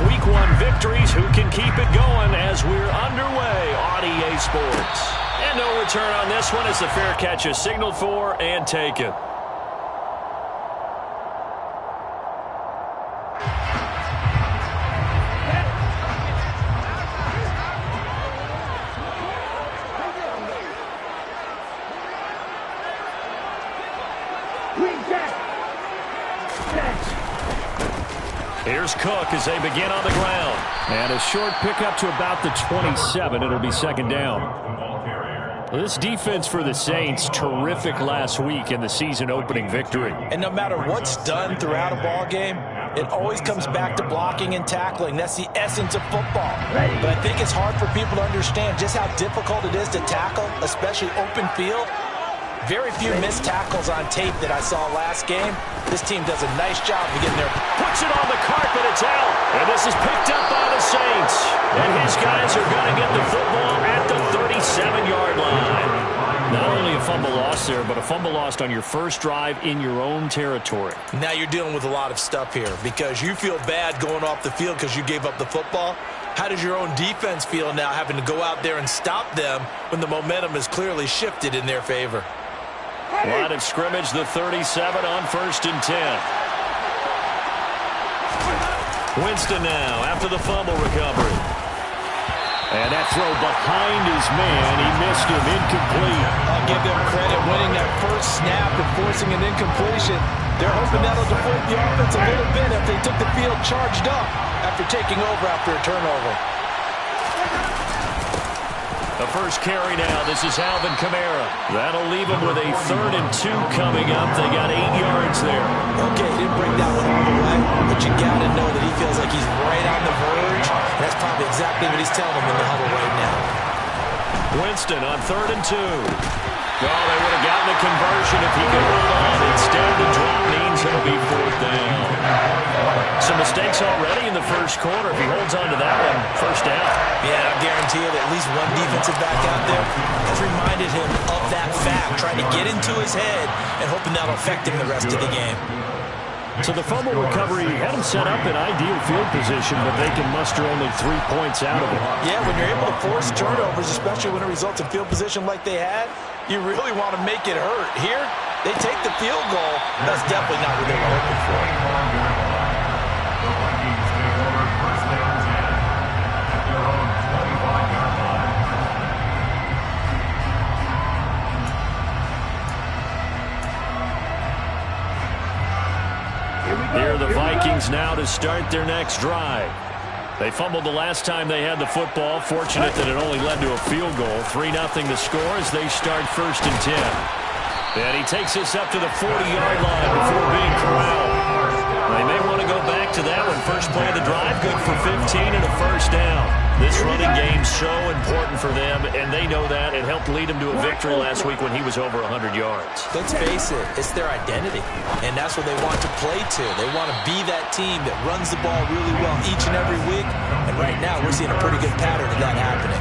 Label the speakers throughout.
Speaker 1: Week 1 victories. Who can keep it going as we're underway on EA Sports? And no return on this one as the fair catch is signaled for and taken. Here's Cook as they begin on the ground. And a short pickup to about the 27. It'll be second down. This defense for the Saints, terrific last week in the season-opening victory.
Speaker 2: And no matter what's done throughout a ball game, it always comes back to blocking and tackling. That's the essence of football. But I think it's hard for people to understand just how difficult it is to tackle, especially open field. Very few missed tackles on tape that I saw last game. This team does a nice job of getting there.
Speaker 1: Puts it on the carpet. It's out. And this is picked up by the Saints. And his guys are going to get the football at the 37-yard line. Not only a fumble loss there, but a fumble lost on your first drive in your own territory.
Speaker 2: Now you're dealing with a lot of stuff here because you feel bad going off the field because you gave up the football. How does your own defense feel now having to go out there and stop them when the momentum is clearly shifted in their favor?
Speaker 1: Line of scrimmage, the 37 on 1st and 10. Winston now after the fumble recovery. And that throw behind his man. He missed him. Incomplete.
Speaker 2: I'll give them credit winning that first snap and forcing an incompletion. They're hoping that'll deflate the offense a little bit if they took the field charged up after taking over after a turnover.
Speaker 1: The first carry now. This is Alvin Kamara. That'll leave him with a 3rd and 2 coming up. They got 8 yards there.
Speaker 2: Okay, he didn't break that one all the way, but you got to know that he feels like he's right on the verge. And that's probably exactly what he's telling him in the huddle right now.
Speaker 1: Winston on 3rd and 2. Oh, they would have gotten a conversion if he could hold on. Instead, the drop means it'll be 4th down. Some mistakes already in the first quarter. If he holds on to that one, first down.
Speaker 2: Yeah, I guarantee you that at least one defensive back out there has reminded him of that fact, trying to get into his head and hoping that'll affect him the rest of the game.
Speaker 1: So the fumble recovery had him set up in ideal field position, but they can muster only 3 points out of it.
Speaker 2: Yeah, when you're able to force turnovers, especially when it results in field position like they had, you really want to make it hurt. Here, they take the field goal. That's definitely not what they were hoping for.
Speaker 1: Here are the Vikings now to start their next drive. They fumbled the last time they had the football. Fortunate that it only led to a field goal. 3-0 the score as they start 1st and 10. And he takes us up to the 40-yard line before being corralled. They may want to go back to that one. First play of the drive, good for 15 and a first down. This running game's so important for them, and they know that. It helped lead them to a victory last week when he was over 100 yards.
Speaker 2: Let's face it, it's their identity, and that's what they want to play to. They want to be that team that runs the ball really well each and every week, and right now we're seeing a pretty good pattern of that happening.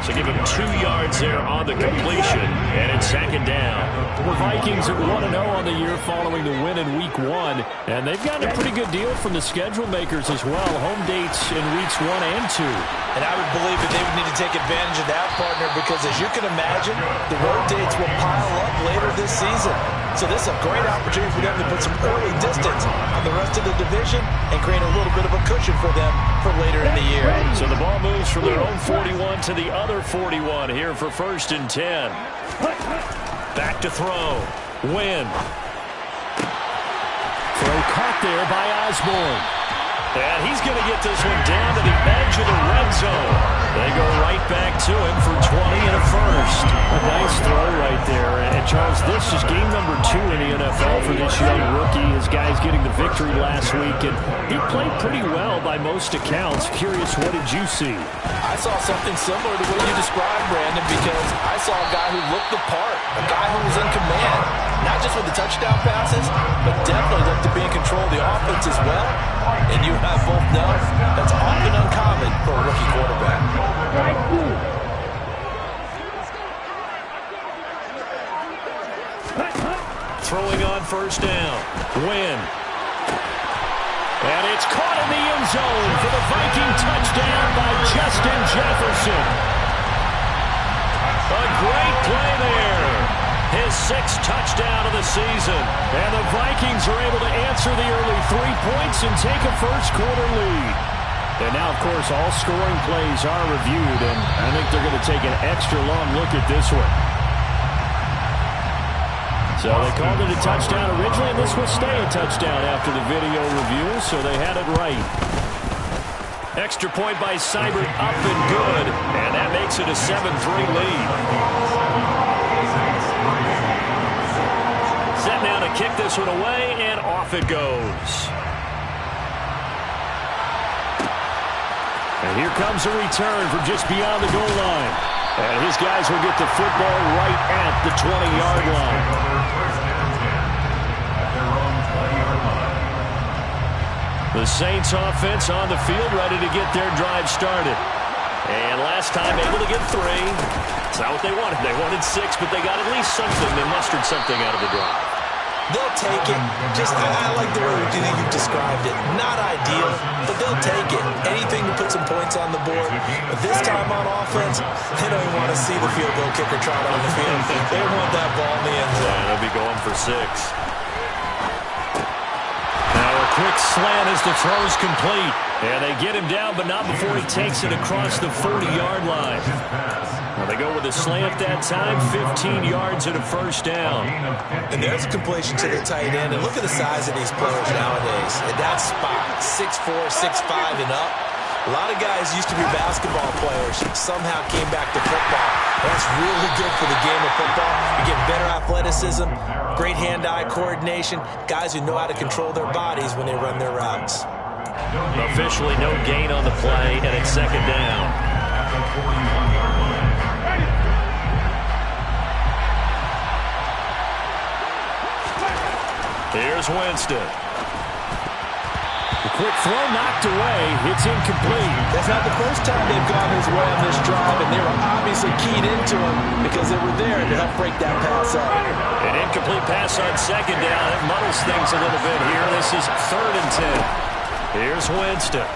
Speaker 1: So give him 2 yards there on the completion, and it's 2nd down. The Vikings are 1-0 on the year following the win in Week 1, and they've gotten a pretty good deal from the schedule makers as well. Home dates in Weeks 1 and 2.
Speaker 2: And I would believe that they would need to take advantage of that, partner, because as you can imagine, the road dates will pile up later this season. So this is a great opportunity for them to put some early distance on the rest of the division and create a little bit of a cushion for them for later in the year.
Speaker 1: So the ball moves from their own 41 to the other 41 here for 1st and 10. Back to throw. Win. Throw caught there by Osborne. And he's going to get this one down to the edge of the red zone. They go right back to him for 20 and a first. A nice throw right there. And Charles, this is game number 2 in the NFL for this young rookie. His guy's getting the victory last week, and he played pretty well by most accounts. Curious, what did you see?
Speaker 2: I saw something similar to what you described, Brandon, because I saw a guy who looked the part, a guy who was in command, not just with the touchdown passes, but definitely looked to be in control of the offense as well. And you and I both know that's often uncommon for a rookie quarterback.
Speaker 1: Throwing on first down. Win. And it's caught in the end zone for the Viking touchdown by Justin Jefferson. A great play there. His 6th touchdown of the season. And the Vikings are able to answer the early 3 points and take a first-quarter lead. And now, of course, all scoring plays are reviewed, and I think they're going to take an extra long look at this one. So they called it a touchdown originally, and this will stay a touchdown after the video review, so they had it right. Extra point by Seibert, up and good, and that makes it a 7-3 lead. Set now to kick this one away, and off it goes. And here comes a return from just beyond the goal line. And his guys will get the football right at the 20-yard line. The Saints offense on the field, ready to get their drive started. And last time able to get 3. It's not what they wanted. They wanted 6, but they got at least something. They mustered something out of the drive.
Speaker 2: They'll take it. I like the way you've described it. Not ideal, but they'll take it. Anything to put some points on the board. But this time on offense, they don't even want to see the field goal kicker trot on the field. They want that ball in the end zone.
Speaker 1: Yeah, they'll be going for 6. Now a quick slant as the throw's complete. And they get him down, but not before he takes it across the 40-yard line. Now they go with a slant that time, 15 yards and a first down.
Speaker 2: And there's a completion to the tight end. And look at the size of these players nowadays. At that spot, 6'4", 6'5", and up. A lot of guys used to be basketball players, somehow came back to football. That's really good for the game of football. You get better athleticism, great hand-eye coordination, guys who know how to control their bodies when they run their routes.
Speaker 1: Officially no gain on the play, and it's second down. Here's Winston. The quick throw knocked away. It's incomplete.
Speaker 2: That's not the first time they've gone his way on this drive, and they were obviously keyed into him because they were there to help break that pass up.
Speaker 1: An incomplete pass on second down. It muddles things a little bit here. This is 3rd and 10. Here's Winston.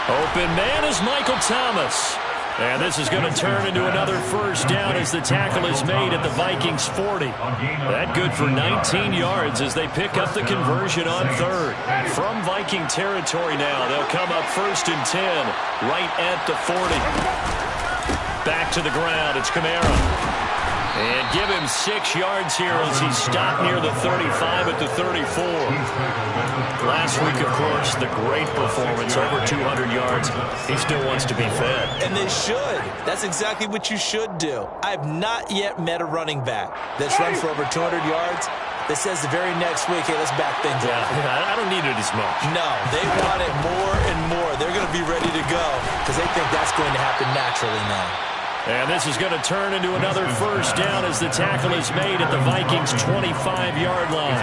Speaker 1: Open man is Michael Thomas. And this is going to turn into another first down as the tackle is made at the Vikings 40. That good for 19 yards as they pick up the conversion on 3rd. From Viking territory now, they'll come up 1st and 10 right at the 40. Back to the ground, it's Kamara. And give him 6 yards here as he stopped near the 35 at the 34. Last week, of course, the great performance, over 200 yards. He still wants to be fed.
Speaker 2: And they should. That's exactly what you should do. I have not yet met a running back that's run for over 200 yards that says the very next week, hey, let's back things up.
Speaker 1: Yeah, I don't need it as much.
Speaker 2: No, they want it more and more. They're going to be ready to go because they think that's going to happen naturally now.
Speaker 1: And this is going to turn into another first down as the tackle is made at the Vikings' 25-yard line.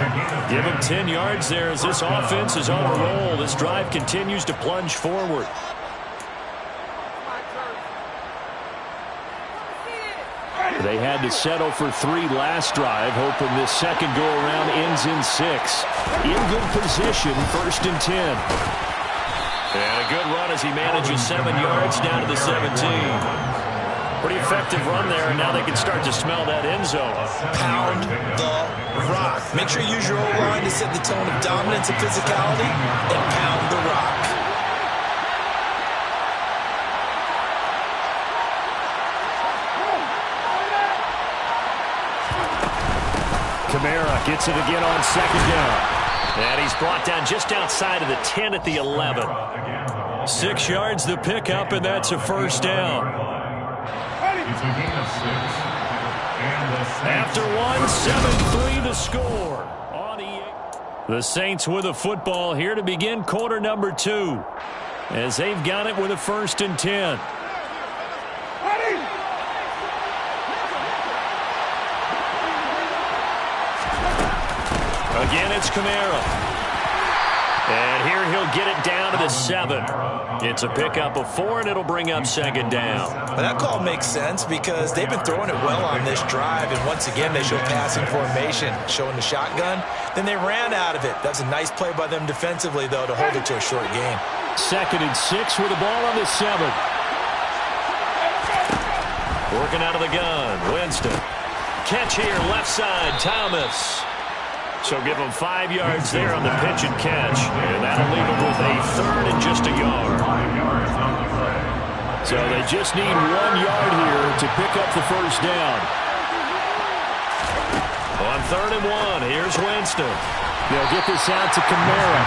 Speaker 1: Give them 10 yards there as this offense is on a roll. This drive continues to plunge forward. They had to settle for 3 last drive, hoping this second go-around ends in 6. In good position, 1st and 10. And a good run as he manages 7 yards down to the 17. Pretty effective run there, and now they can start to smell that end zone.
Speaker 2: Pound the rock. Make sure you use your O-line to set the tone of dominance and physicality, and pound the rock.
Speaker 1: Kamara gets it again on second down. And he's brought down just outside of the 10 at the 11. 6 yards the pickup, and that's a first down. After 7-3 the score. The Saints with a football here to begin quarter number 2. As they've got it with a 1st and 10. Again, it's Kamara. And here he'll get it down to the 7. It's a pickup of 4, and it'll bring up second down.
Speaker 2: Well, that call makes sense because they've been throwing it well on this drive, and once again they show passing formation, showing the shotgun. Then they ran out of it. That's a nice play by them defensively, though, to hold it to a short gain.
Speaker 1: 2nd and 6 with the ball on the 7. Working out of the gun, Winston. Catch here, left side, Thomas. So give him 5 yards there on the pitch and catch. And that'll leave him with a 3rd and just a yard. So they just need 1 yard here to pick up the first down. On 3rd and 1, here's Winston. They'll get this out to Kamara.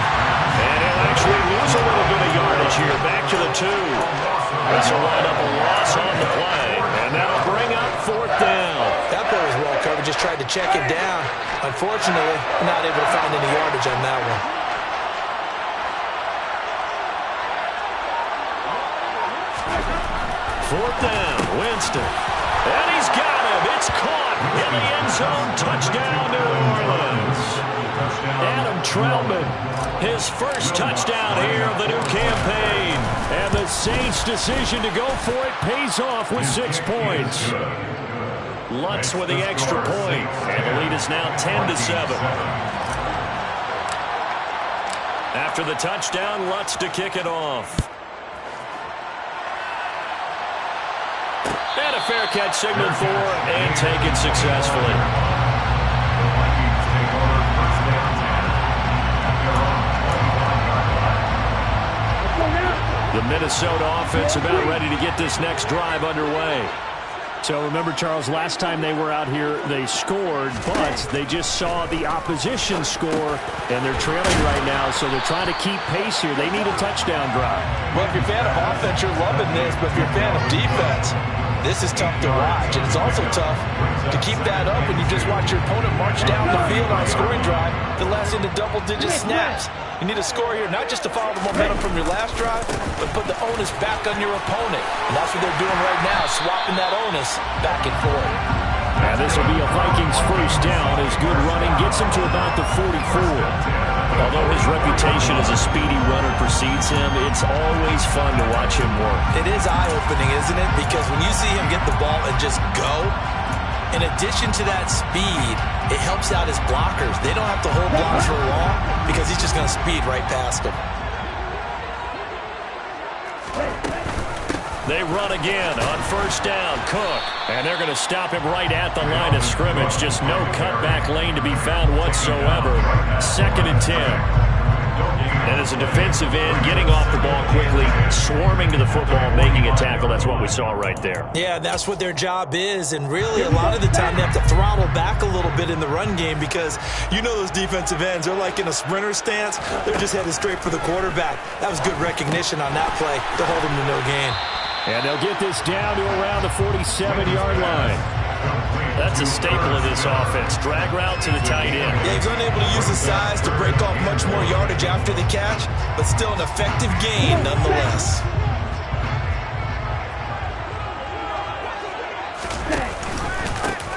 Speaker 1: And he'll actually lose a little bit of yardage here. Back to the 2. This will wind up a loss on the play. And that'll bring up 4th down.
Speaker 2: That play was well covered. Just tried to check it down. Unfortunately, not able to find any yardage on that one.
Speaker 1: 4th down, Winston. And he's got him. It's caught in the end zone. Touchdown, New Orleans. Adam Troutman, his first touchdown here of the new campaign. And the Saints' decision to go for it pays off with 6 points. Lutz with the extra point. And the lead is now 10-7. After the touchdown, Lutz to kick it off. And a fair catch signaled for and taken successfully. The Minnesota offense about ready to get this next drive underway. So remember, Charles, last time they were out here, they scored, but they just saw the opposition score, and they're trailing right now, so they're trying to keep pace here. They need a touchdown drive.
Speaker 2: Well, if you're a fan of offense, you're loving this, but if you're a fan of defense, this is tough to watch, and it's also tough to keep that up when you just watch your opponent march down the field on a scoring drive that lasts into double-digit snaps. You need a score here, not just to follow the momentum from your last drive, but put the onus back on your opponent. And that's what they're doing right now, swapping that onus back and forth.
Speaker 1: And this will be a Vikings first down as good running gets him to about the 44. Although his reputation as a speedy runner precedes him, it's always fun to watch him work.
Speaker 2: It is eye-opening, isn't it? Because when you see him get the ball and just go, in addition to that speed, it helps out his blockers. They don't have to hold blocks for long because he's just going to speed right past them.
Speaker 1: They run again on first down, Cook. And they're going to stop him right at the line of scrimmage. Just no cutback lane to be found whatsoever. 2nd and 10. And as a defensive end, getting off the ball quickly, swarming to the football, making a tackle. That's what we saw right there.
Speaker 2: Yeah, that's what their job is. And really, a lot of the time, they have to throttle back a little bit in the run game because you know those defensive ends, they're like in a sprinter stance. They're just headed straight for the quarterback. That was good recognition on that play to hold him to no gain.
Speaker 1: And they'll get this down to around the 47-yard line. That's a staple of this offense. Drag route to the tight end.
Speaker 2: Yeah, he's unable to use his size to break off much more yardage after the catch, but still an effective gain nonetheless.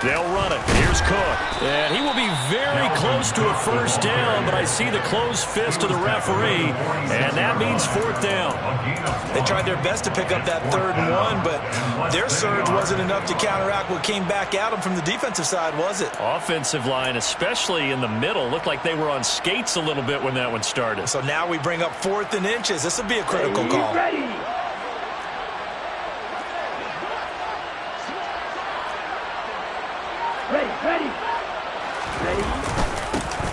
Speaker 1: They'll run it. Here's Cook. And he will be very close to a first down, but I see the closed fist of the referee, and that means 4th down.
Speaker 2: They tried their best to pick up that 3rd and 1, but their surge wasn't enough to counteract what came back at them from the defensive side, was it?
Speaker 1: Offensive line, especially in the middle, looked like they were on skates a little bit when that one started.
Speaker 2: So now we bring up 4th and inches. This will be a critical call.
Speaker 3: Ready.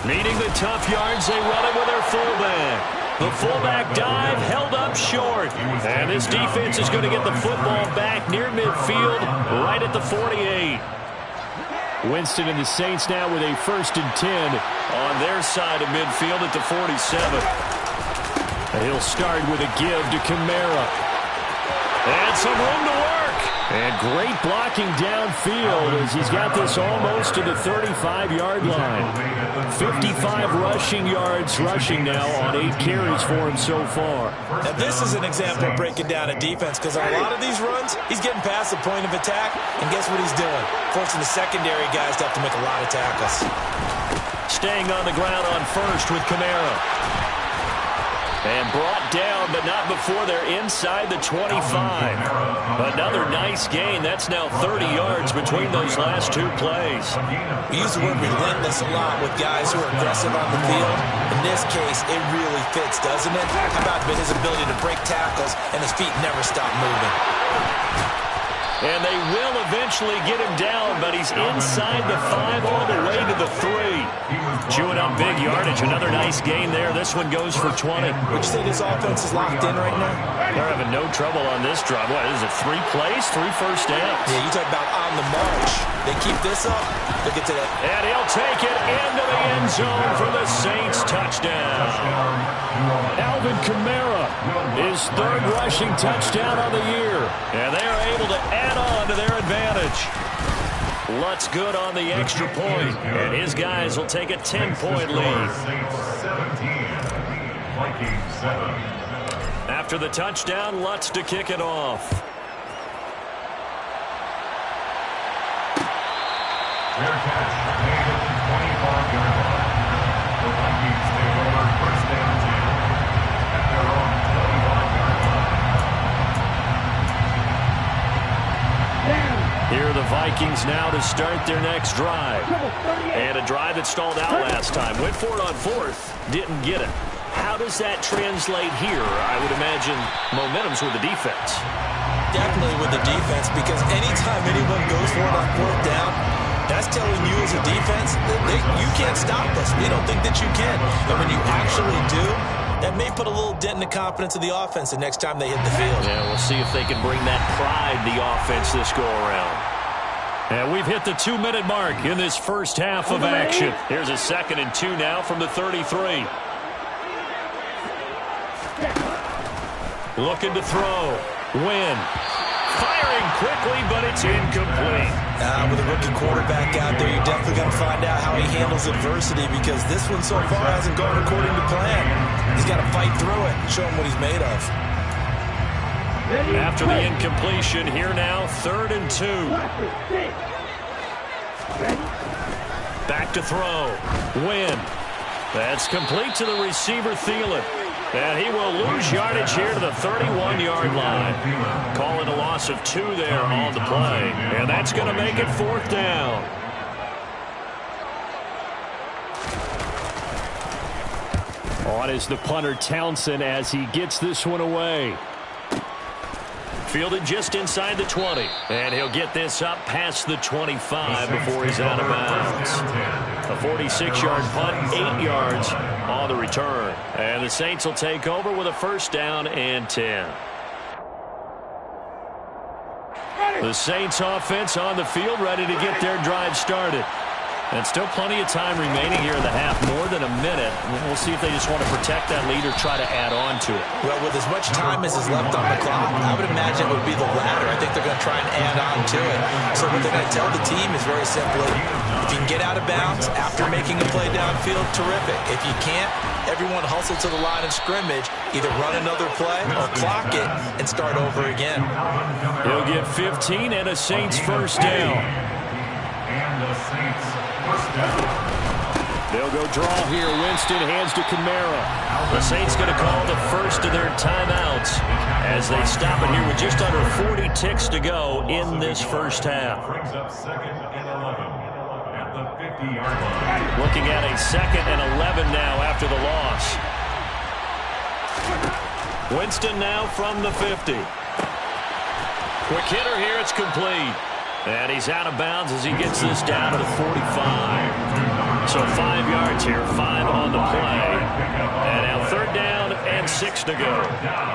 Speaker 1: Needing the tough yards, they run it with their fullback. The fullback dive held up short. And this defense is going to get the football back near midfield, right at the 48. Winston and the Saints now with a 1st and 10 on their side of midfield at the 47. And he'll start with a give to Kamara. And some room to work. And great blocking downfield as he's got this almost to the 35-yard line. 55 rushing yards rushing now on 8 carries for him so far.
Speaker 2: Now this is an example of breaking down a defense because on a lot of these runs, he's getting past the point of attack, and guess what he's doing? Forcing the secondary guys to have to make a lot of tackles.
Speaker 1: Staying on the ground on first with Kamara. And brought down, but not before they're inside the 25. Another nice gain. That's now 30 yards between those last two plays.
Speaker 2: We use the word relentless a lot with guys who are aggressive on the field. In this case, it really fits, doesn't it? How about his ability to break tackles and his feet never stop moving?
Speaker 1: And they will eventually get him down, but he's inside the 5 all the way to the 3. Chewing up big yardage. Another nice gain there. This one goes for 20.
Speaker 2: Would you say this offense is locked in right now?
Speaker 1: They're having no trouble on this drive. What, is it 3 plays, 3 first downs?
Speaker 2: Yeah, you talk about on the march. They keep this up. Look at that.
Speaker 1: And he'll take it into the end zone for the Saints touchdown. Alvin Kamara, his 3rd rushing touchdown of the year. And they are able to add on to their advantage. Lutz good on the extra point, and his guys will take a 10-point lead. After the touchdown, Lutz to kick it off.
Speaker 3: Their catch made at the 25-yard line. The Vikings take over first down 10 at their own 25-yard line.
Speaker 1: Here are the Vikings now to start their next drive. And a drive that stalled out last time. Went for it on 4th, didn't get it. How does that translate here? I would imagine momentum's with the defense.
Speaker 2: Definitely with the defense, because anytime anyone goes for it on 4th down, that's telling you as a defense that you can't stop us. We don't think that you can. And when you actually do, that may put a little dent in the confidence of the offense the next time they hit the field.
Speaker 1: Yeah, we'll see if they can bring that pride to the offense this go-around. And we've hit the 2-minute mark in this first half of action. Here's a 2nd and 2 now from the 33. Looking to throw. Win. Firing quickly, but it's incomplete.
Speaker 2: With a rookie quarterback out there, you're definitely going to find out how he handles adversity, because this one so far hasn't gone according to plan. He's got to fight through it and show him what he's made of.
Speaker 1: After the incompletion, here now, 3rd and 2. Back to throw. Win. That's complete to the receiver, Thielen. And he will lose yardage here to the 31-yard line. Calling a loss of 2 there on the play. And that's going to make it 4th down. On is the punter, Townsend, as he gets this one away. Fielded just inside the 20. And he'll get this up past the 25 before he's out of bounds. A 46-yard punt, 8 yards on the return. And the Saints will take over with a 1st down and 10. The Saints offense on the field, ready to get their drive started. And still plenty of time remaining here in the half, more than a minute. We'll see if they just want to protect that lead or try to add on to it.
Speaker 2: Well, with as much time as is left on the clock, I would imagine it would be the latter. I think they're going to try and add on to it. So what they're going to tell the team is very simply, if you can get out of bounds after making a play downfield, terrific. If you can't, everyone hustle to the line of scrimmage, either run another play or clock it and start over again.
Speaker 1: He'll get 15 and a Saints 1st down.
Speaker 3: And the Saints first down.
Speaker 1: They'll go draw here. Winston hands to Kamara. The Saints going to call the first of their timeouts as they stop it here with just under 40 ticks to go in this first half.
Speaker 3: Brings up 2nd and 11 at the 50-yard line.
Speaker 1: Looking at a 2nd and 11 now after the loss. Winston now from the 50. Quick hitter here. It's complete. And he's out of bounds as he gets this down to the 45. So 5 yards here, 5 on the play. And now 3rd down and 6 to go.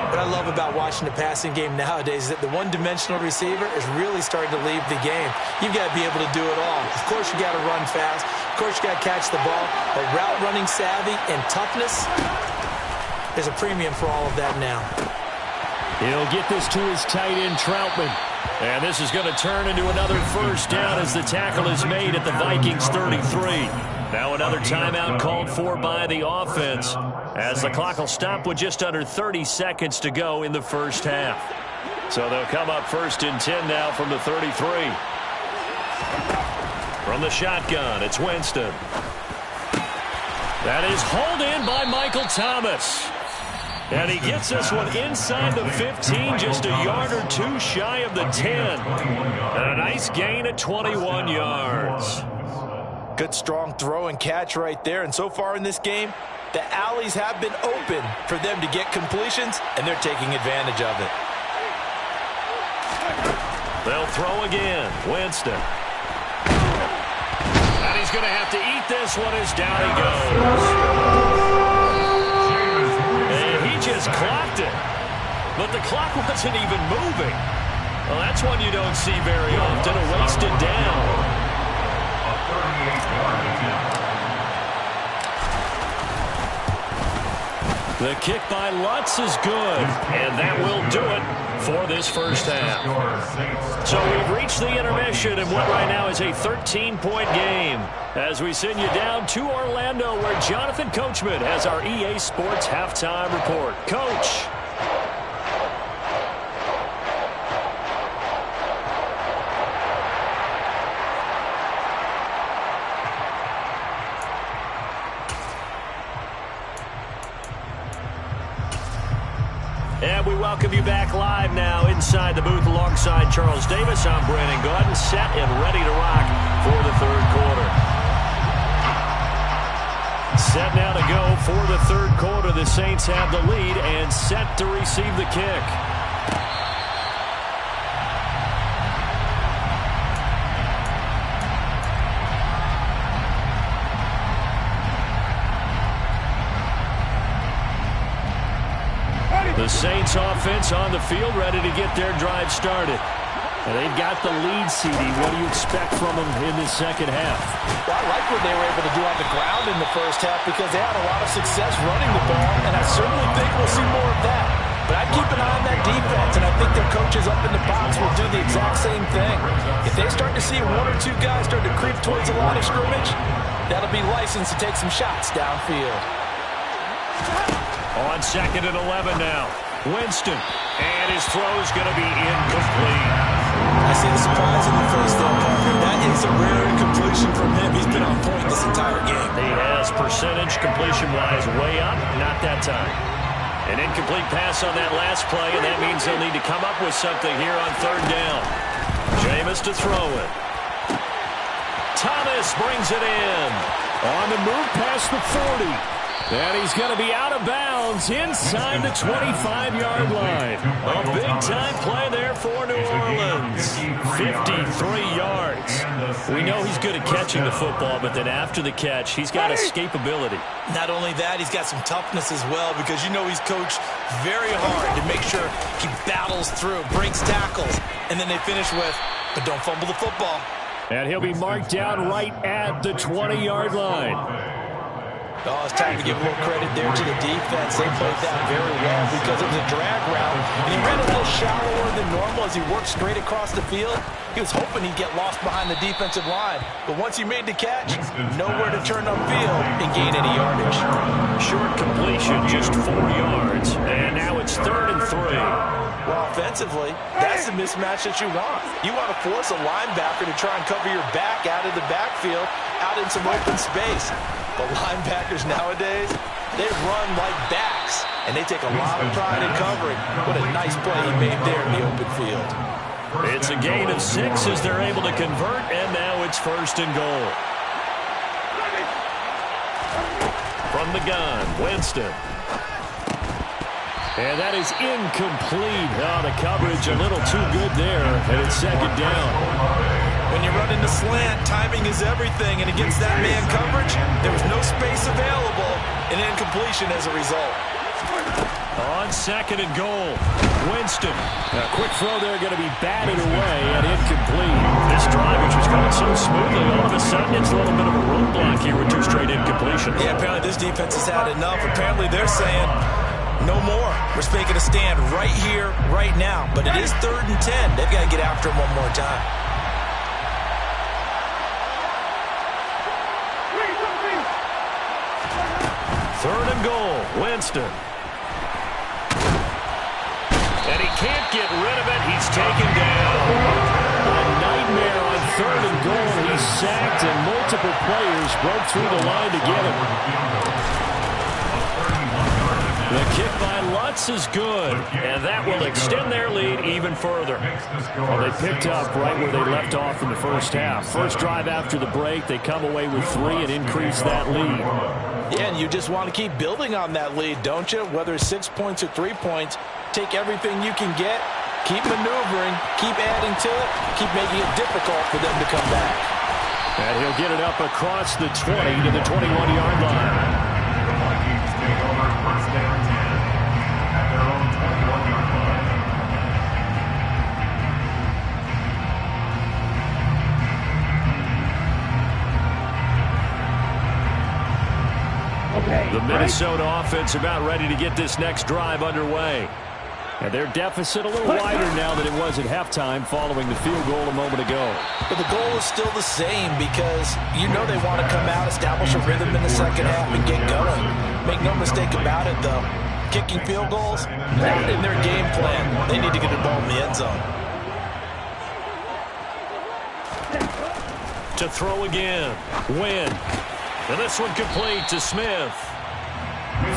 Speaker 2: What I love about watching the passing game nowadays is that the one-dimensional receiver is really starting to leave the game. You've got to be able to do it all. Of course, you got to run fast. Of course, you got to catch the ball. But route running savvy and toughness, there's a premium for all of that now.
Speaker 1: He'll get this to his tight end, Troutman. And this is going to turn into another 1st down as the tackle is made at the Vikings 33. Now another timeout called for by the offense as the clock will stop with just under 30 seconds to go in the first half. So they'll come up 1st and 10 now from the 33. From the shotgun, it's Winston. That is hauled in by Michael Thomas. And he gets this one inside the 15, just a yard or two shy of the 10. And a nice gain at 21 yards.
Speaker 2: Good strong throw and catch right there. And so far in this game, the alleys have been open for them to get completions, and they're taking advantage of it.
Speaker 1: They'll throw again. Winston. And he's going to have to eat this one as down he goes. And he just clocked it. But the clock wasn't even moving. Well, that's one you don't see very often. A wasted down.
Speaker 3: A 38-yard attempt.
Speaker 1: The kick by Lutz is good, and that will do it for this first half. So we've reached the intermission in what right now is a 13-point game as we send you down to Orlando, where Jonathan Coachman has our EA Sports halftime report. Coach. And we welcome you back live now inside the booth alongside Charles Davis. I'm Brandon Gaudin, set and ready to rock for the third quarter. Set now to go for the third quarter. The Saints have the lead and set to receive the kick. The Saints offense on the field, ready to get their drive started. And they've got the lead, CD. What do you expect from them in this second half?
Speaker 2: Well, I like what they were able to do on the ground in the first half because they had a lot of success running the ball, and I certainly think we'll see more of that. But I'd keep an eye on that defense, and I think their coaches up in the box will do the exact same thing. If they start to see one or two guys start to creep towards the line of scrimmage, that'll be licensed to take some shots downfield.
Speaker 1: On second and 11 now. Winston. And his throw's going to be incomplete.
Speaker 2: I see the surprise in the face there, Parker. That is a rare incompletion from him. He's been on point this entire game.
Speaker 1: He has percentage completion-wise way up. Not that time. An incomplete pass on that last play, and that means they'll need to come up with something here on third down. Jameis to throw it. Thomas brings it in. On the move past the 40. And he's going to be out of bounds inside the 25-yard line. A big-time play there for New Orleans. 53 yards. We know he's good at catching the football, but then after the catch, he's got escapability.
Speaker 2: Not only that, he's got some toughness as well because you know he's coached very hard to make sure he battles through, breaks tackles, and then they finish with, but don't fumble the football.
Speaker 1: And he'll be marked down right at the 20-yard line.
Speaker 2: Oh, it's time to give a little credit there to the defense. They played that very well because it was a drag route. And he ran a little shallower than normal as he worked straight across the field. He was hoping he'd get lost behind the defensive line. But once he made the catch, nowhere to turn upfield and gain any yardage.
Speaker 1: Short completion, just 4 yards. And now it's 3rd and 3.
Speaker 2: Well, offensively, that's the mismatch that you want. You want to force a linebacker to try and cover your back out of the backfield, out in some open space. The linebackers nowadays, they run like backs, and they take a lot of pride in covering. What a nice play he made there in the open field.
Speaker 1: It's a gain of 6 as they're able to convert, and now it's 1st and goal. From the gun, Winston. And that is incomplete. Oh, the coverage a little too good there, and it's 2nd down.
Speaker 2: When you run into slant, timing is everything, and against that man coverage, there was no space available, and incompletion as a result.
Speaker 1: On 2nd and goal, Winston. A quick throw there going to be batted away and incomplete. This drive, which was going so smoothly, all of a sudden it's a little bit of a roadblock here with 2 straight incompletions.
Speaker 2: Yeah, apparently this defense has had enough. Apparently they're saying, no more. We're making a stand right here, right now. But it is 3rd and 10. They've got to get after him one more time.
Speaker 1: Third and goal, Winston. And he can't get rid of it. He's taken down. A nightmare on 3rd and goal. He's sacked, and multiple players broke through the line to get him. The kick by Lutz is good, and that will extend their lead even further.
Speaker 3: Well,
Speaker 1: they picked up right where they left off in the first half. First drive after the break, they come away with 3 and increase that lead.
Speaker 2: Yeah, and you just want to keep building on that lead, don't you? Whether it's 6 points or 3 points, take everything you can get, keep maneuvering, keep adding to it, keep making it difficult for them to come back.
Speaker 1: And he'll get it up across the 20 to the 21-yard line.
Speaker 3: The Vikings take over first down 10 at their own 21-yard line.
Speaker 1: The Minnesota offense about ready to get this next drive underway. And their deficit a little wider now than it was at halftime following the field goal a moment ago.
Speaker 2: But the goal is still the same because you know they want to come out, establish a rhythm in the second half, and get going. Make no mistake about it, though. Kicking field goals, not in their game plan. They need to get the ball in the end zone.
Speaker 1: To throw again. Wynn. And this one complete to Smith.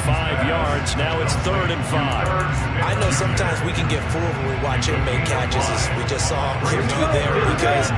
Speaker 1: 5 yards. Now it's 3rd and 5.
Speaker 2: I know sometimes we can get fooled when we watch him make catches, as we just saw him do there, because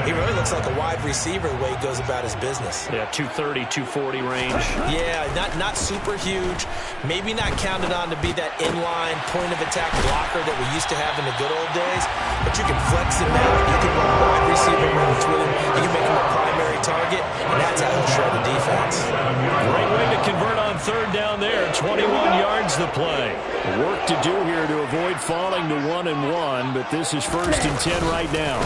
Speaker 2: he really looks like a wide receiver the way he goes about his business.
Speaker 1: Yeah, 230, 240 range.
Speaker 2: Yeah, not super huge. Maybe not counted on to be that inline point-of-attack blocker that we used to have in the good old days, but you can flex him out. You can run wide receiver routes with him. You can make him a primary target, and that's how he'll shred the defense.
Speaker 1: Great way to convert on 3rd down there. 21 yards the play. Work to do here to avoid falling to 1 and 1, but this is 1st and 10 right now.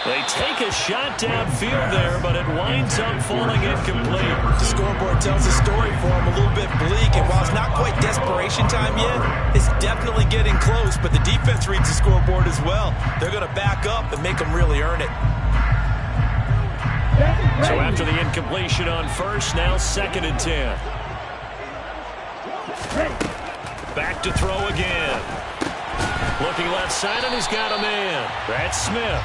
Speaker 1: They take a shot downfield there, but it winds up falling incomplete.
Speaker 2: The scoreboard tells a story for him, a little bit bleak, and while it's not quite desperation time yet, it's definitely getting close, but the defense reads the scoreboard as well. They're going to back up and make them really earn it.
Speaker 1: So after the incompletion on 1st, now 2nd and 10. Back to throw again. Looking left side, and he's got a man. That's Smith.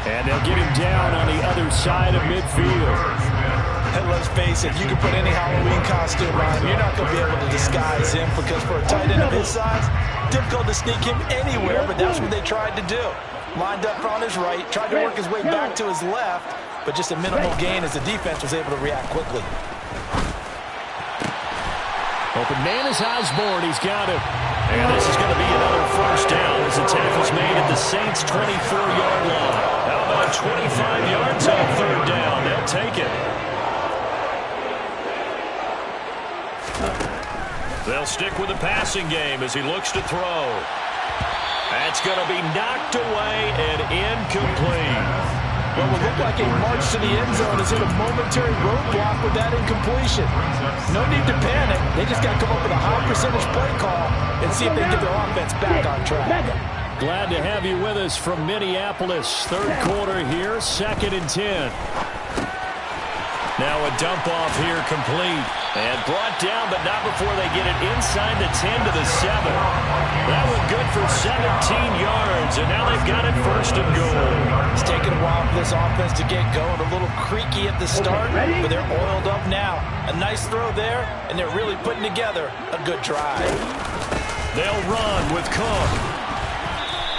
Speaker 1: And they'll get him down on the other side of midfield.
Speaker 2: And let's face it, you can put any Halloween costume on, you're not going to be able to disguise him, because for a tight end of his size, difficult to sneak him anywhere, but that's what they tried to do. Lined up on his right, tried to work his way back to his left, but just a minimal gain as the defense was able to react quickly.
Speaker 1: Open man is Osborne. He's got it. And this is going to be another 1st down as the tackle's made at the Saints' 24-yard line. How about 25 yards on 3rd down? They'll take it. They'll stick with the passing game as he looks to throw. That's going to be knocked away and incomplete.
Speaker 2: What would look like a march to the end zone is hit a momentary roadblock with that incompletion. No need to panic. They just got to come up with a high percentage play call and see if they can get their offense back on track.
Speaker 1: Glad to have you with us from Minneapolis. 3rd quarter here, 2nd and 10. Now a dump off here complete. And brought down, but not before they get it inside the 10 to the 7. That one good for 17 yards, and now they've got it 1st and goal.
Speaker 2: It's taken a while for this offense to get going. A little creaky at the start, but they're oiled up now. A nice throw there, and they're really putting together a good drive.
Speaker 1: They'll run with Cook.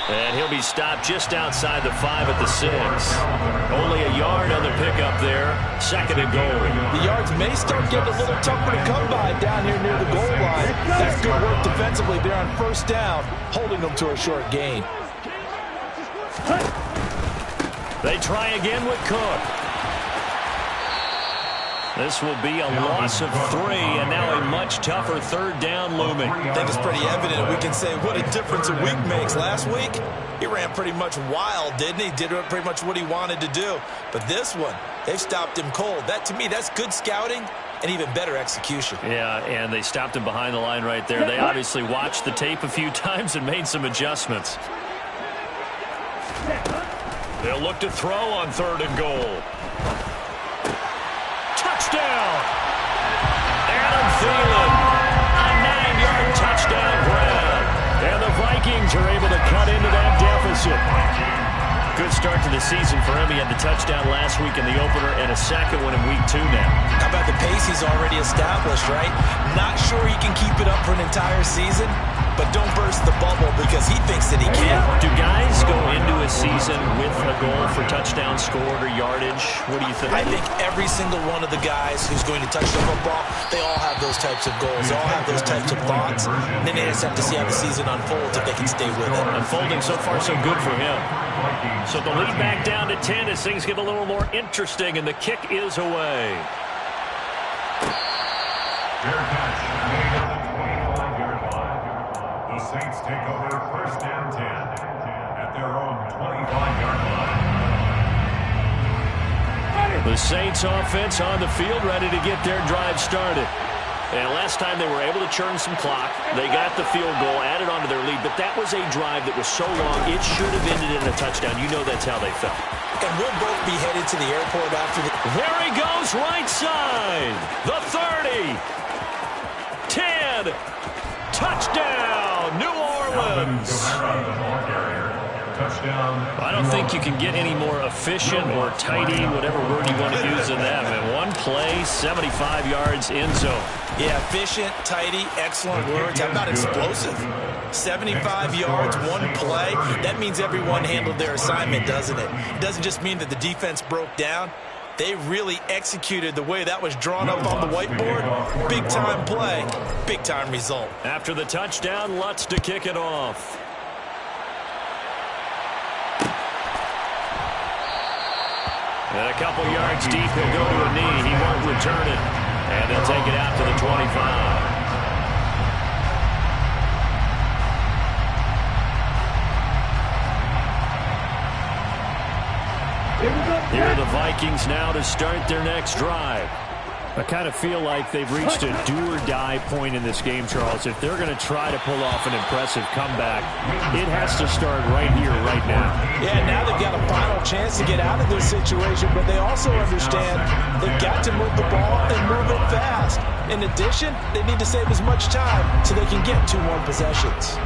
Speaker 1: And he'll be stopped just outside the 5 at the 6. Only a yard on the pickup there. 2nd and goal.
Speaker 2: The yards may start getting a little tougher to come by down here near the goal line. That's good work defensively there on 1st down, holding them to a short gain.
Speaker 1: They try again with Cook. This will be a loss of 3, and now a much tougher 3rd down looming.
Speaker 2: I think it's pretty evident. We can say what a difference a week makes. Last week, he ran pretty much wild, didn't he? Did pretty much what he wanted to do. But this one, they've stopped him cold. That, to me, that's good scouting and even better execution.
Speaker 1: Yeah, and they stopped him behind the line right there. They obviously watched the tape a few times and made some adjustments. They'll look to throw on 3rd and goal. Touchdown! Adam Thielen, a 9-yard touchdown grab. And the Vikings are able to cut into that deficit. Good start to the season for him. He had the touchdown last week in the opener and a second one in week 2 now.
Speaker 2: How about the pace he's already established, right? Not sure he can keep it up for an entire season, but don't burst the bubble because he thinks that he can.
Speaker 1: Do guys go into a season with a goal for touchdown scored or yardage? What do you think?
Speaker 2: I think every single one of the guys who's going to touch the football, they all have those types of goals. They all have those types of thoughts. And then they just have to see how the season unfolds if they can stay with it.
Speaker 1: Unfolding so far so good for him. So the lead back down to 10 as things get a little more interesting, and the kick is away.
Speaker 3: Fair catch made at the 25-yard line. The Saints take over first and 10 at their own 25-yard line.
Speaker 1: The Saints offense on the field ready to get their drive started. And last time they were able to churn some clock. They got the field goal, added on to their lead, but that was a drive that was so long it should have ended in a touchdown. You know that's how they felt.
Speaker 2: And we'll both be headed to the airport after the...
Speaker 1: There he goes, right side. The 30. 10. Touchdown, New Orleans. I don't think you can get any more efficient or tidy, whatever word you want to use in that. And one play, 75 yards in zone.
Speaker 2: Yeah, efficient, tidy, excellent words. How about explosive? 75 yards, one play. That means everyone handled their assignment, doesn't it? It doesn't just mean that the defense broke down. They really executed the way that was drawn up on the whiteboard. Big-time play, big-time result.
Speaker 1: After the touchdown, Lutz to kick it off. And a couple yards deep, he'll go to a knee. He won't return it. And they'll take it out to the 25. Here are the Vikings now to start their next drive. I kind of feel like they've reached a do-or-die point in this game, Charles. If they're going to try to pull off an impressive comeback, it has to start right here, right now.
Speaker 2: Yeah, now they've got a final chance to get out of this situation, but they also understand they've got to move the ball and move it fast. In addition, they need to save as much time so they can get 2 more possessions.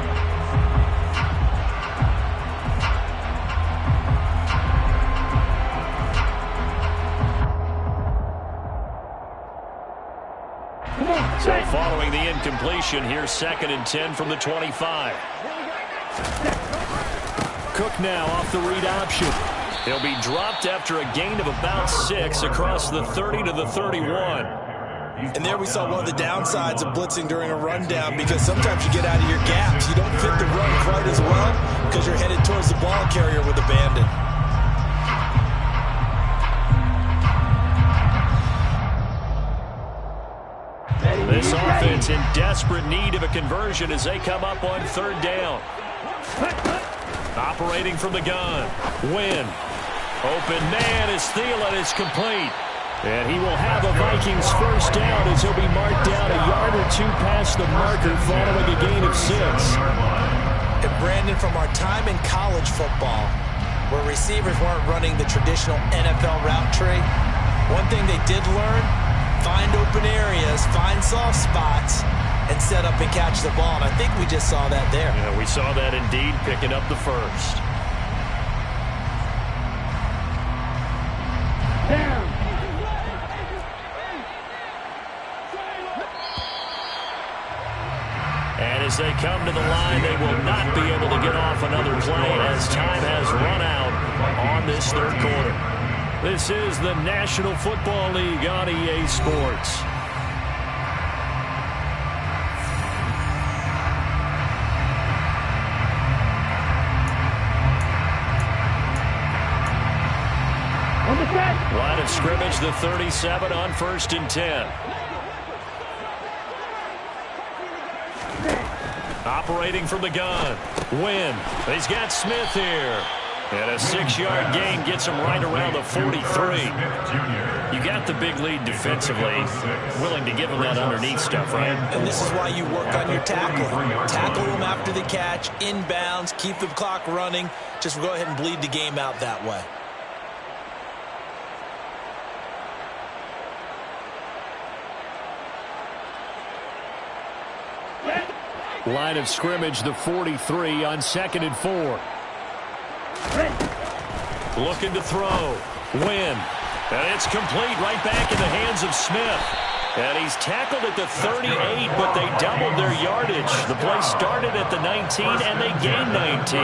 Speaker 1: So following the incompletion, here's 2nd and 10 from the 25. Cook now off the read option. He'll be dropped after a gain of about 6 across the 30 to the 31.
Speaker 2: And there we saw one of the downsides of blitzing during a rundown, because sometimes you get out of your gaps. You don't fit the run quite as well because you're headed towards the ball carrier with abandon.
Speaker 1: This offense in desperate need of a conversion as they come up on 3rd down. Operating from the gun. Wynn. Open man as Thielen is complete. And he will have a Vikings first down as he'll be marked down a yard or 2 past the marker following a gain of 6.
Speaker 2: And Brandon, from our time in college football, where receivers weren't running the traditional NFL route tree, one thing they did learn: find open areas, find soft spots, and set up and catch the ball. And I think we just saw that there.
Speaker 1: Yeah, we saw that indeed, picking up the first. And as they come to the line, they will not be able to get off another play as time has run out on this 3rd quarter. This is the National Football League on EA Sports. Line of scrimmage, the 37 on 1st and 10. Operating from the gun. Wynn. He's got Smith here. And a 6-yard gain gets him right around the 43. You got the big lead defensively. Willing to give him that underneath stuff, right?
Speaker 2: And this is why you work on your tackling. Tackle them after the catch, inbounds, keep the clock running. Just go ahead and bleed the game out that way.
Speaker 1: Line of scrimmage, the 43 on 2nd and 4. Looking to throw. Wynn. And it's complete right back in the hands of Smith. And he's tackled at the 38, but they doubled their yardage. The play started at the 19, and they gained 19.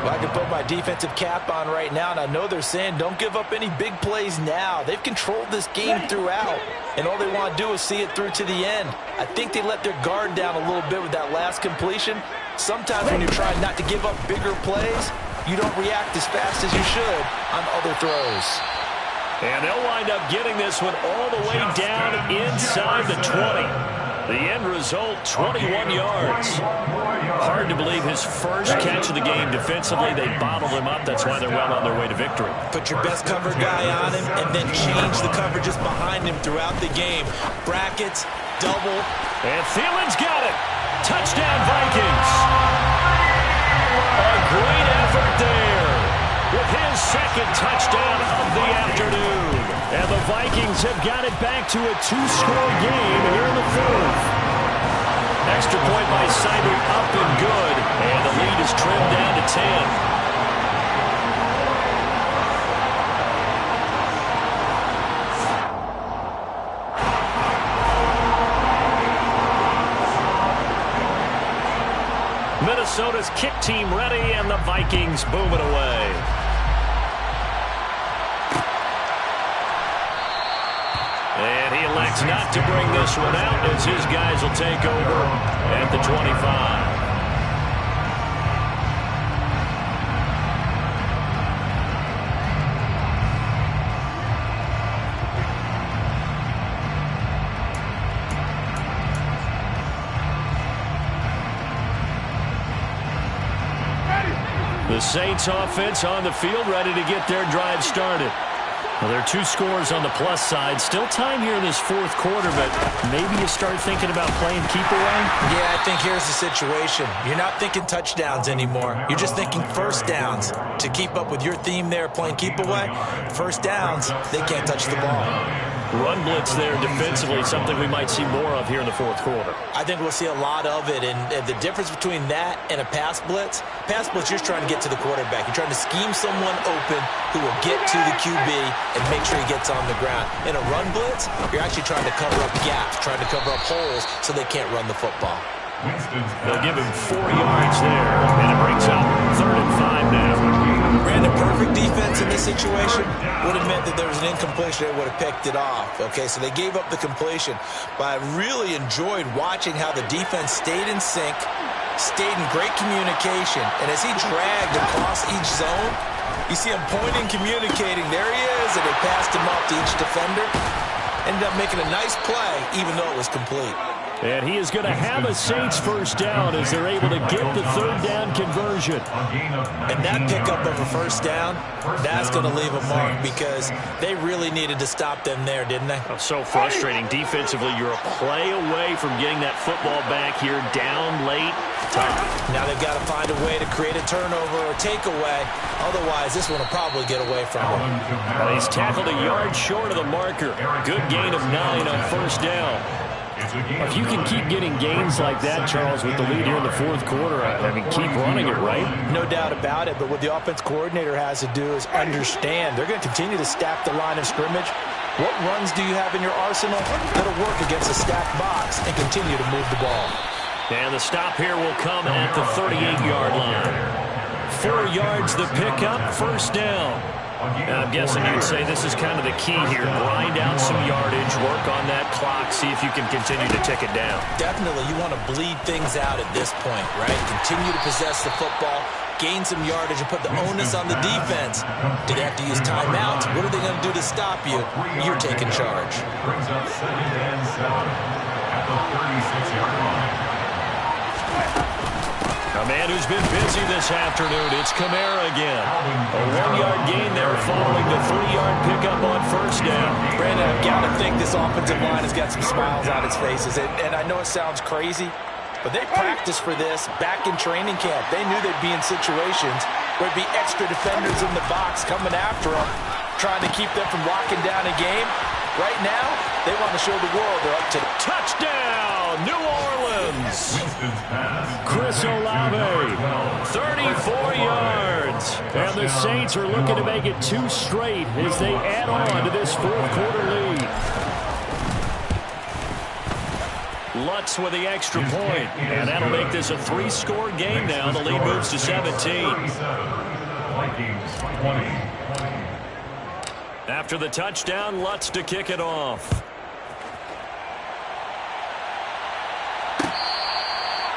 Speaker 2: Well, I can put my defensive cap on right now, and I know they're saying don't give up any big plays now. They've controlled this game throughout, and all they want to do is see it through to the end. I think they let their guard down a little bit with that last completion. Sometimes when you're trying not to give up bigger plays, you don't react as fast as you should on other throws.
Speaker 1: And they'll wind up getting this one all the way down inside the 20. The end result, 21 yards. Hard to believe his first catch of the game defensively. They bottled him up. That's why they're well on their way to victory.
Speaker 2: Put your best cover guy on him and then change the coverages behind him throughout the game. Brackets, double.
Speaker 1: And Thielen's got it. Touchdown, Vikings. A great effort there with his second touchdown of the afternoon. And the Vikings have got it back to a two-score game here in the fourth. Extra point by Seibert up and good. And the lead is trimmed down to 10. Minnesota's kick team ready, and the Vikings boom it away. And he elects not to bring this one out as his guys will take over at the 25. The Saints offense on the field, ready to get their drive started. Well, there are two scores on the plus side. Still time here in this fourth quarter, but maybe you start thinking about playing keep away?
Speaker 2: Yeah, I think here's the situation. You're not thinking touchdowns anymore. You're just thinking first downs. To keep up with your theme there, playing keep away, first downs, they can't touch the ball.
Speaker 1: Run blitz there defensively, something we might see more of here in the fourth quarter.
Speaker 2: I think we'll see a lot of it, and the difference between that and a pass blitz, you're trying to get to the quarterback. You're trying to scheme someone open who will get to the QB and make sure he gets on the ground. In a run blitz, you're actually trying to cover up gaps, trying to cover up holes so they can't run the football.
Speaker 1: They'll give him 4 yards there, and it brings up 3rd and 5 now.
Speaker 2: Brandon, perfect defense in this situation would have meant that there was an incompletion. They would have picked it off. Okay, so they gave up the completion. But I really enjoyed watching how the defense stayed in sync, stayed in great communication. And as he dragged across each zone, you see him pointing, communicating. There he is, and they passed him off to each defender. Ended up making a nice play, even though it was complete.
Speaker 1: And he is going to have a Saints first down as they're able to get the 3rd down conversion.
Speaker 2: And that pickup of a first down, that's going to leave a mark because they really needed to stop them there, didn't they?
Speaker 1: Oh, so frustrating. Defensively, you're a play away from getting that football back here down late. Tough.
Speaker 2: Now they've got to find a way to create a turnover or takeaway. Otherwise, this one will probably get away from him.
Speaker 1: Well, he's tackled a yard short of the marker. Good gain of 9 on first down. If you can keep getting gains like that, Charles, with the lead here in the fourth quarter, I mean, keep running it, right?
Speaker 2: No doubt about it, but what the offense coordinator has to do is understand. They're going to continue to stack the line of scrimmage. What runs do you have in your arsenal that'll work against a stacked box and continue to move the ball?
Speaker 1: And the stop here will come at the 38-yard line. 4 yards the pickup, first down. I'm guessing you'd say this is kind of the key here. Grind out some yardage, work on that clock, see if you can continue to tick it down.
Speaker 2: Definitely, you want to bleed things out at this point, right? Continue to possess the football, gain some yardage, and put the onus on the defense. Do they have to use timeouts? What are they going to do to stop you? You're taking charge.
Speaker 3: Brings up 2nd and 7 at the 36-yard line.
Speaker 1: A man who's been busy this afternoon, it's Kamara again. A 1-yard gain there following the 3-yard pickup on first down.
Speaker 2: Brandon, I've got to think this offensive line has got some smiles on its faces. And I know it sounds crazy, but they practiced for this back in training camp. They knew they'd be in situations where there'd be extra defenders in the box coming after them, trying to keep them from locking down a game. Right now, they want to show the world they're up to the
Speaker 1: touchdown, New Orleans. Chris Olave, 34 yards. And the Saints are looking to make it 2 straight as they add on to this fourth quarter lead. Lutz with the extra point, and that'll make this a 3-score game now. The lead moves to 17. After the touchdown, Lutz to kick it off.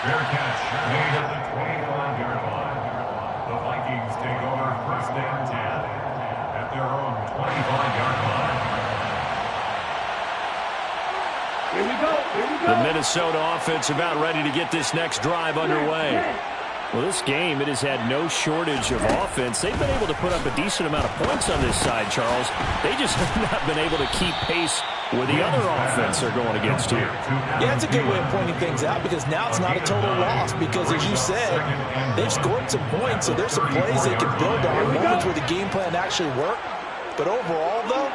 Speaker 3: Fair catch made at the 25-yard line. The Vikings take over first and 10 at their own 25-yard line.
Speaker 4: Here we go.
Speaker 1: The Minnesota offense about ready to get this next drive underway. Well, this game, it has had no shortage of offense. They've been able to put up a decent amount of points on this side, Charles. They just have not been able to keep pace with the other offense they're going against here.
Speaker 2: Yeah, it's a good way of pointing things out because now it's not a total loss because, as you said, they've scored some points, so there's some plays they can build on, moments where the game plan actually worked. But overall, though,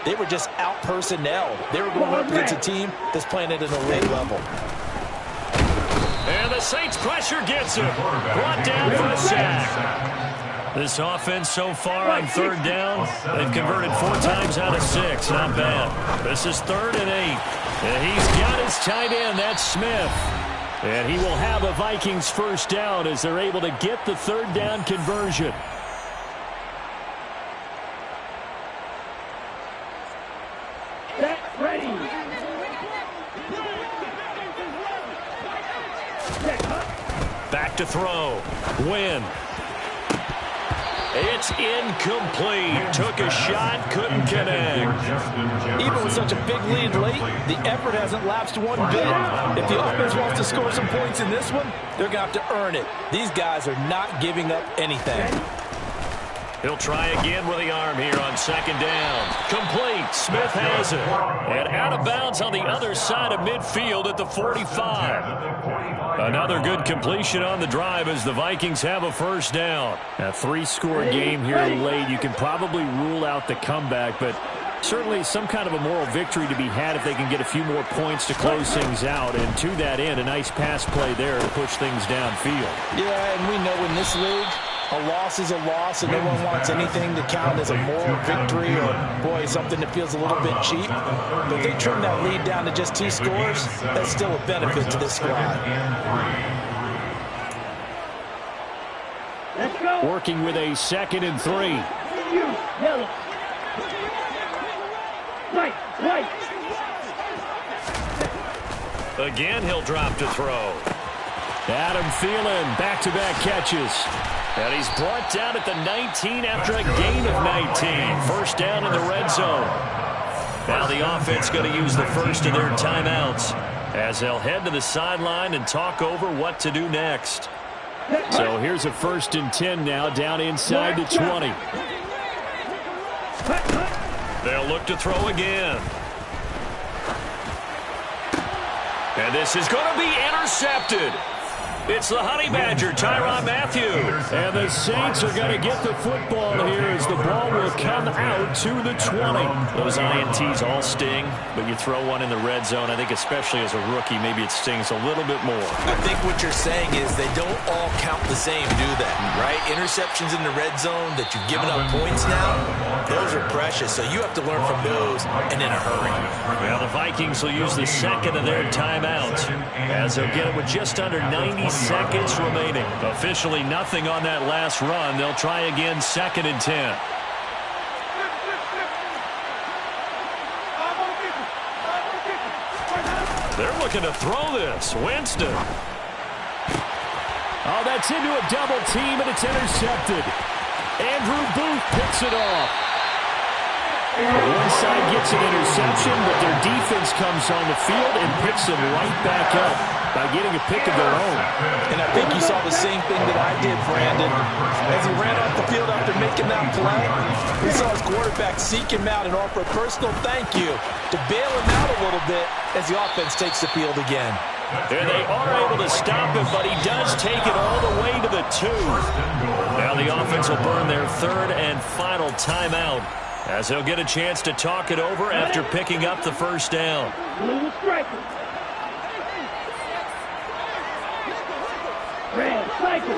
Speaker 2: they were just out-personnel. They were going up against a team that's playing at an elite level.
Speaker 1: And the Saints pressure gets him. Brought down for a sack. This offense so far on third down, they've converted 4 times out of 6. Not bad. This is 3rd and 8. And he's got his tight end. That's Smith. And he will have a Vikings first down as they're able to get the 3rd down conversion. Back to throw. Win. It's incomplete. Took a shot, couldn't connect.
Speaker 2: Even with such a big lead late, the effort hasn't lapsed one bit. If the offense wants to score some points in this one, they're going to have to earn it. These guys are not giving up anything.
Speaker 1: He'll try again with the arm here on 2nd down. Complete. Smith has it. And out of bounds on the other side of midfield at the 45. Another good completion on the drive as the Vikings have a first down. A 3-score game here late. You can probably rule out the comeback, but certainly some kind of a moral victory to be had if they can get a few more points to close things out. And to that end, a nice pass play there to push things downfield.
Speaker 2: Yeah, and we know in this league, a loss is a loss, and no one wants anything to count as a moral victory or, boy, something that feels a little bit cheap. But if they trim that lead down to just 2 scores, that's still a benefit to this squad.
Speaker 4: Let's go.
Speaker 1: Working with a 2nd and 3.
Speaker 4: Yellow. White.
Speaker 1: Again, he'll drop to throw. Adam Thielen, back-to-back catches. And he's brought down at the 19 after a gain of 19. First down in the red zone. Now the offense going to use the first of their timeouts as they'll head to the sideline and talk over what to do next. So here's a 1st and 10 now, down inside the 20. They'll look to throw again. And this is going to be intercepted. It's the Honey Badger, Tyrann Mathieu. And the Saints are going to get the football here as the ball will come out to the 20. Those INTs all sting, but you throw one in the red zone, I think especially as a rookie, maybe it stings a little bit more.
Speaker 2: I think what you're saying is they don't all count the same, do they? Right? Interceptions in the red zone that you've given up points now, those are precious, so you have to learn from those and in a hurry.
Speaker 1: Well, the Vikings will use the 2nd of their timeouts as they'll get it with just under 90 seconds remaining. Officially nothing on that last run. They'll try again 2nd and 10. They're looking to throw this. Winston. Oh, that's into a double team, and it's intercepted. Andrew Booth picks it off. One side gets an interception, but their defense comes on the field and picks them right back up by getting a pick of their own.
Speaker 2: And I think you saw the same thing that I did, Brandon. As he ran off the field after making that play, we saw his quarterback seek him out and offer a personal thank you to bail him out a little bit as the offense takes the field again.
Speaker 1: And they are able to stop him, but he does take it all the way to the 2. Now the offense will burn their 3rd and final timeout as they'll get a chance to talk it over after picking up the first down.
Speaker 4: Blue striker. Red cycle.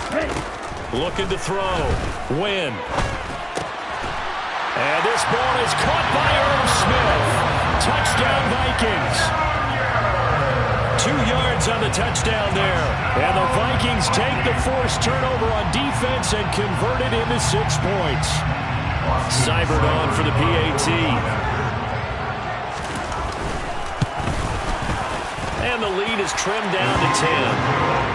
Speaker 1: Looking to throw. Win. And this ball is caught by Irv Smith. Touchdown Vikings. 2 yards on the touchdown there. And the Vikings take the forced turnover on defense and convert it into 6 points. Seibert on for the PAT. And the lead is trimmed down to 10.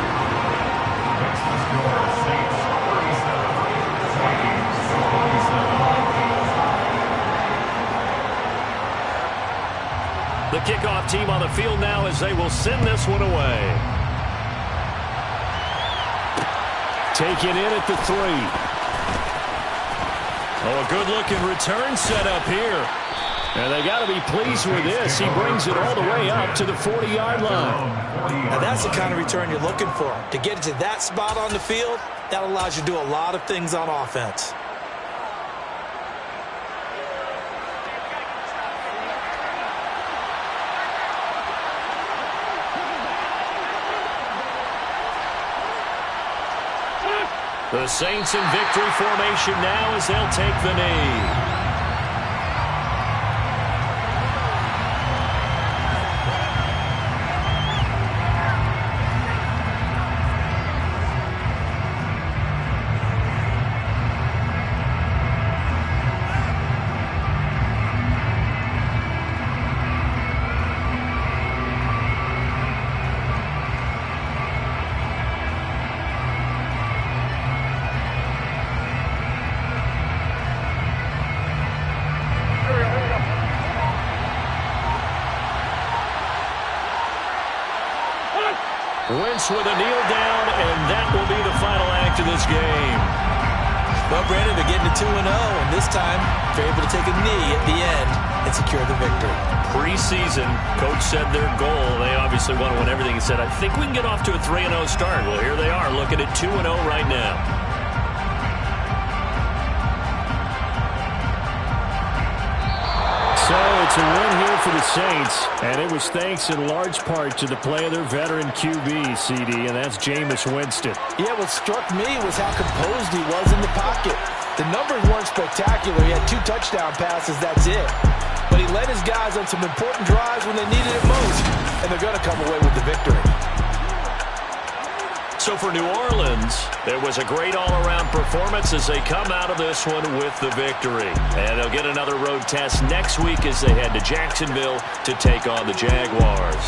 Speaker 1: The kickoff team on the field now as they will send this one away. Taken in at the 3. Oh, a good-looking return set up here. And they got to be pleased with this. He brings it all the way up to the 40-yard line.
Speaker 2: Now that's the kind of return you're looking for. To get to that spot on the field, that allows you to do a lot of things on offense.
Speaker 1: The Saints in victory formation now as they'll take the knee. Wentz with a kneel down, and that will be the final act of this game.
Speaker 2: Well, Brandon, they're getting to 2-0, and this time they're able to take a knee at the end and secure the victory.
Speaker 1: Preseason, coach said their goal, they obviously want to win everything. He said, I think we can get off to a 3-0 start. Well, here they are looking at 2-0 right now. So it's a win here for the Saints, and it was thanks in large part to the play of their veteran QB, CD, and that's Jameis Winston.
Speaker 2: Yeah, what struck me was how composed he was in the pocket. The numbers weren't spectacular. He had 2 touchdown passes, that's it. But he led his guys on some important drives when they needed it most, and they're going to come away with the victory.
Speaker 1: So for New Orleans, it was a great all-around performance as they come out of this one with the victory. And they'll get another road test next week as they head to Jacksonville to take on the Jaguars.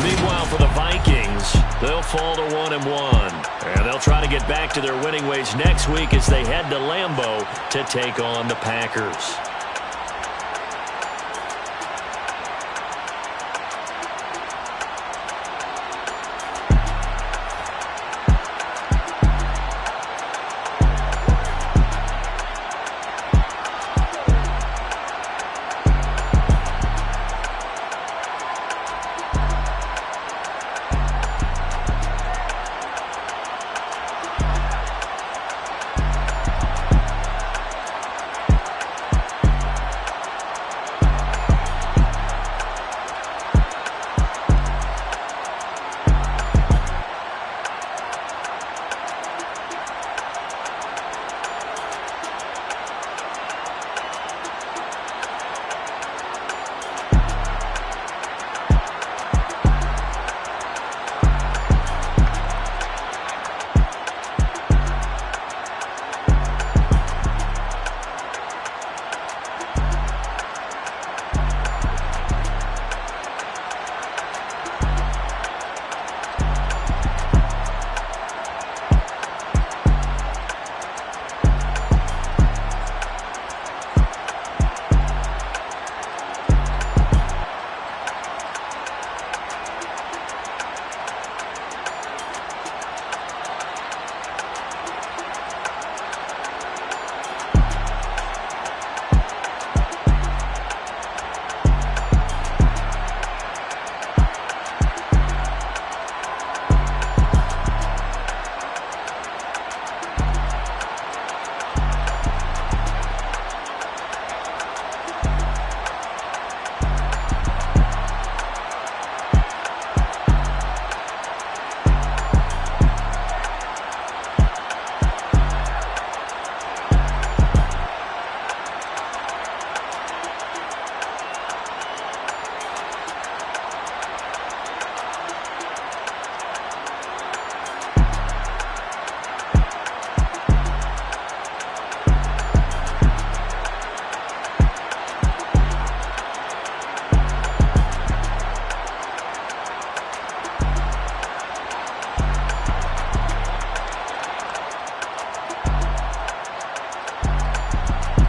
Speaker 1: Meanwhile, for the Vikings, they'll fall to 1-1. And they'll try to get back to their winning ways next week as they head to Lambeau to take on the Packers.